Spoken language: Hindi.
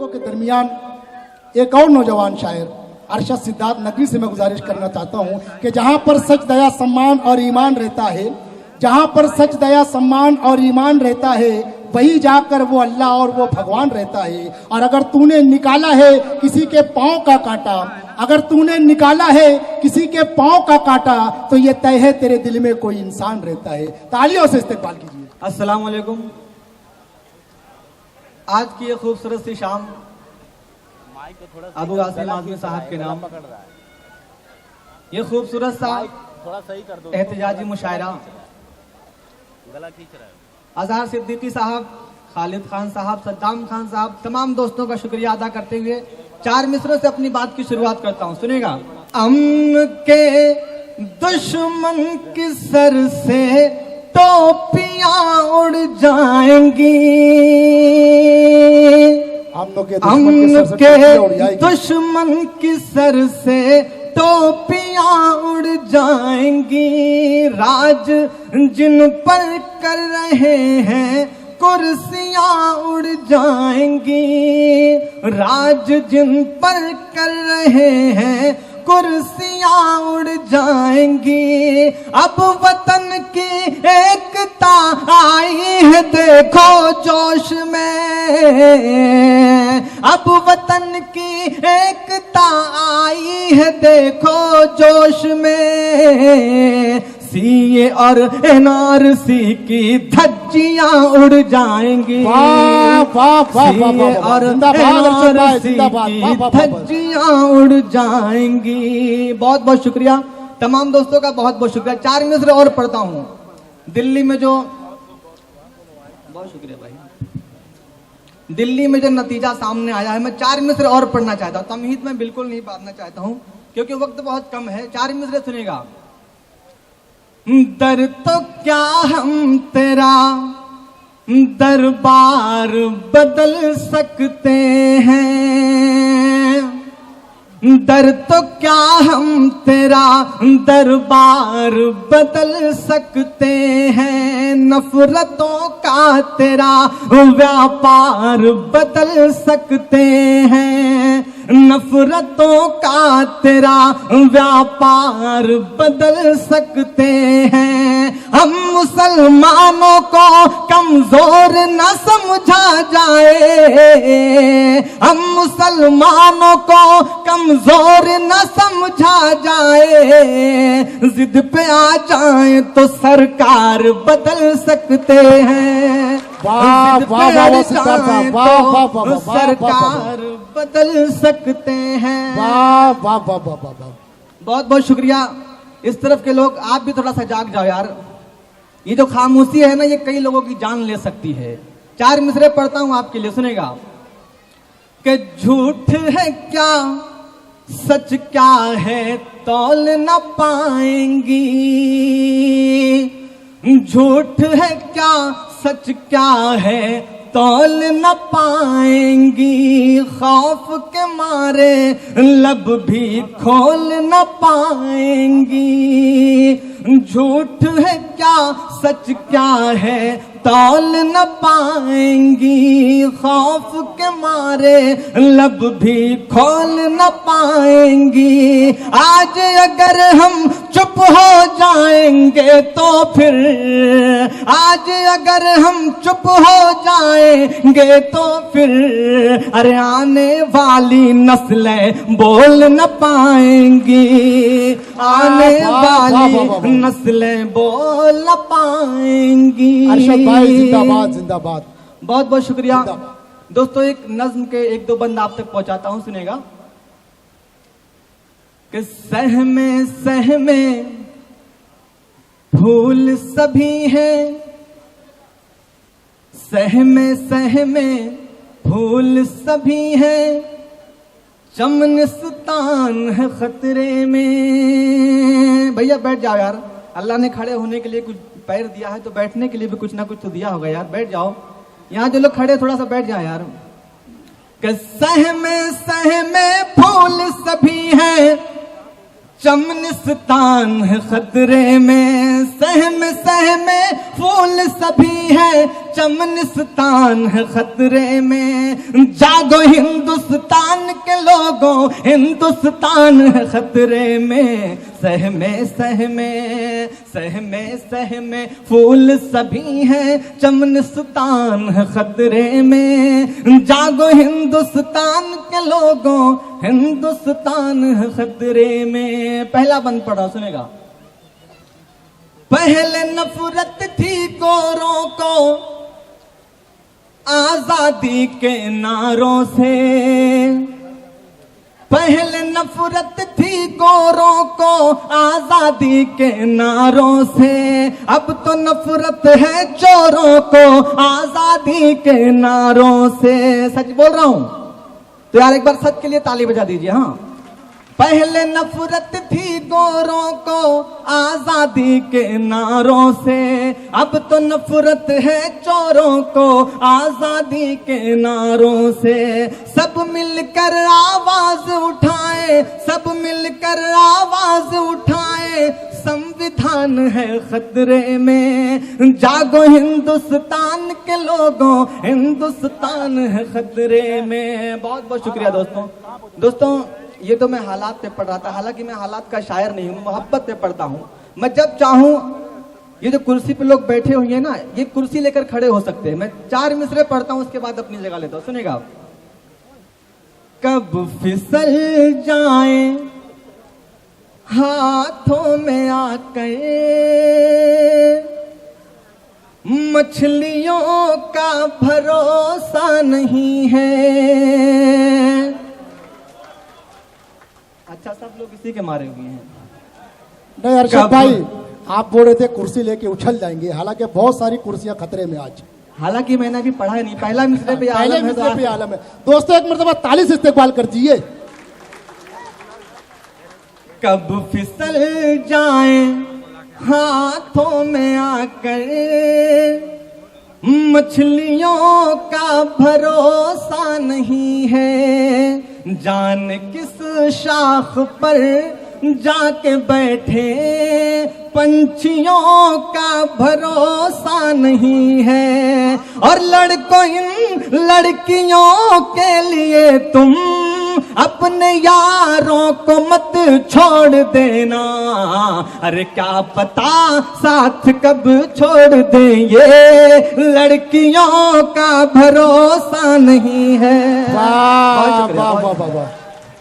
बातों के दरमियान एक और नौजवान शायर अरशद सिद्धार्थ नकवी से मैं गुजारिश करना चाहता हूं कि जहां पर सच, दया, सम्मान और ईमान रहता है, जहां पर सच, दया, सम्मान और ईमान रहता है, वही जाकर वो अल्लाह और वो भगवान रहता है। और अगर तूने निकाला है किसी के पांव का कांटा, अगर तूने निकाला है किसी के पांव का कांटा, तो ये तय है तेरे दिल में कोई इंसान रहता है। तालियों से इस्तेकबाल कीजिए। अस्सलाम वालेकुम। आज की ये खूबसूरत सी शाम अबू आसिम आजमी साहब के नाम ये खूबसूरत सा एहतजाजी मुशायरा अजहर सिद्दीकी साहब, खालिद खान साहब, सद्दाम खान साहब, तमाम दोस्तों का शुक्रिया अदा करते हुए 4 मिसरों से अपनी बात की शुरुआत करता हूं। सुनेगा। अमन के दुश्मन की सर से टोपियां उड़ जाएंगी, अमन के दुश्मन की सर से टोपियां उड़ जाएंगी, राज जिन पर कर रहे हैं कुर्सियां उड़ जाएंगी, राज जिन पर कर रहे हैं कुर्सियां उड़ जाएंगी। अब वतन की एकता आई है देखो जोश में, अब वतन की एकता आई है देखो जोश में, सीए और एनआरसी की धज्जियां उड़ जाएंगी, सीए और एनआरसी की धज्जियां उड़ जाएंगी। बहुत बहुत शुक्रिया तमाम दोस्तों का, बहुत बहुत शुक्रिया। 4 मिसरे और पढ़ता हूं। दिल्ली में जो, बहुत शुक्रिया भाई, दिल्ली में जो नतीजा सामने आया है, मैं 4 मिसरे और पढ़ना चाहता हूं। तमहीद में बिल्कुल नहीं बांधना चाहता हूं क्योंकि वक्त बहुत कम है। 4 मिसरे सुनेगा। दर तो क्या हम तेरा दरबार बदल सकते हैं, दर तो क्या हम तेरा दरबार बदल सकते हैं, नफरतों का तेरा व्यापार बदल सकते हैं, नफरतों का तेरा व्यापार बदल सकते हैं। हम मुसलमानों को कमजोर न समझा जाए, हम मुसलमानों को कमजोर न समझा जाए, जिद पे आ जाए तो सरकार बदल सकते हैं, वाह वाह वाह वाह, सरकार बदल सकते हैं। वाह वाह वाह वाह वाह, बहुत बहुत शुक्रिया। इस तरफ के लोग आप भी थोड़ा सा जाग जाओ यार, ये जो खामोशी है ना, ये कई लोगों की जान ले सकती है। 4 मिसरे पढ़ता हूं आपके लिए, सुनेगा। कि झूठ है क्या सच क्या है तौल न पाएंगी, झूठ है क्या सच क्या है तौल न पाएंगी, खौफ के मारे लब भी खोल न पाएंगी, झूठ है क्या सच क्या है तौल न पाएंगी, खौफ के मारे लब भी खोल न पाएंगी। आज अगर हम चुप हो जाएंगे तो फिर, आज अगर हम चुप हो जाएंगे तो फिर, अरे आने वाली नस्लें बोल न पाएंगी, आने वाली नस्लें बोल न पाएंगी। जिंदाबाद जिंदाबाद। बहुत बहुत शुक्रिया दोस्तों। एक नज्म के 1-2 बंद आप तक पहुंचाता हूं, सुनेगा। कि सहमे सहमे फूल सभी हैं, सहमे सहमे फूल सभी हैं, चमनिस्तान है खतरे में। भैया बैठ जाओ यार, अल्लाह ने खड़े होने के लिए कुछ पैर दिया है तो बैठने के लिए भी कुछ ना कुछ तो दिया होगा यार, बैठ जाओ। यहाँ जो लोग खड़े थोड़ा सा बैठ जाओ यार। सहमे सहमे फूल सभी हैं, चमनिस्तान है खतरे में, सहमे सहमे फूल सभी है, चमनिस्तान है खतरे में। जागो हिंदुस्तान के लोगों, हिंदुस्तान है खतरे में। सहमे सहमे सहमे सहमे फूल सभी है, चमनिस्तान है खतरे में। जागो हिंदुस्तान के लोगों, हिंदुस्तान है खतरे में। पहला बंद पढ़ा, सुनेगा। पहले नफरत थी गोरों को आजादी के नारों से, पहले नफरत थी गोरों को आजादी के नारों से। अब तो नफरत है चोरों को आजादी के नारों से। सच बोल रहा हूं तो यार एक बार सच के लिए ताली बजा दीजिए। हाँ, पहले नफरत थी गोरों को आजादी के नारों से, अब तो नफरत है चोरों को आजादी के नारों से। सब मिलकर आवाज उठाए, सब मिलकर आवाज उठाए, संविधान है खतरे में। जागो हिंदुस्तान के लोगों, हिंदुस्तान है खतरे में। बहुत बहुत शुक्रिया दोस्तों। ये तो मैं हालात पे पढ़ रहा था, हालांकि मैं हालात का शायर नहीं हूँ, मोहब्बत पे पढ़ता हूँ। मैं जब चाहूँ, ये जो कुर्सी पे लोग बैठे हुए हैं ना, ये कुर्सी लेकर खड़े हो सकते हैं। मैं 4 मिसरे पढ़ता हूँ, उसके बाद अपनी जगह लेता हूँ। सुनेगा आप। कब फिसल जाए हाथों में आकर मछलियों का भरोसा नहीं है। अच्छा, सब लोग इसी के मारे हुए हैं। नहीं अरशद भाई, आप बोल रहे थे कुर्सी लेके उछल जाएंगे, हालांकि बहुत सारी कुर्सियां खतरे में आज। हालांकि मैंने अभी पढ़ा नहीं, पहला मिसरे पे पहले मिसरे पे आलम है। दोस्तों एक मरतबा ताली से इस्तेकबाल कर दीजिए। कब फिसल जाए हाथों में आकर मछलियों का भरोसा नहीं है। जान किस शाख पर जाके बैठे पंछियों का भरोसा नहीं है। और लड़कों, इन लड़कियों के लिए तुम अपने यारों को मत छोड़ देना। अरे क्या पता साथ कब छोड़ दे, ये लड़कियों का भरोसा नहीं है। वाह वाह वाह वाह वाह।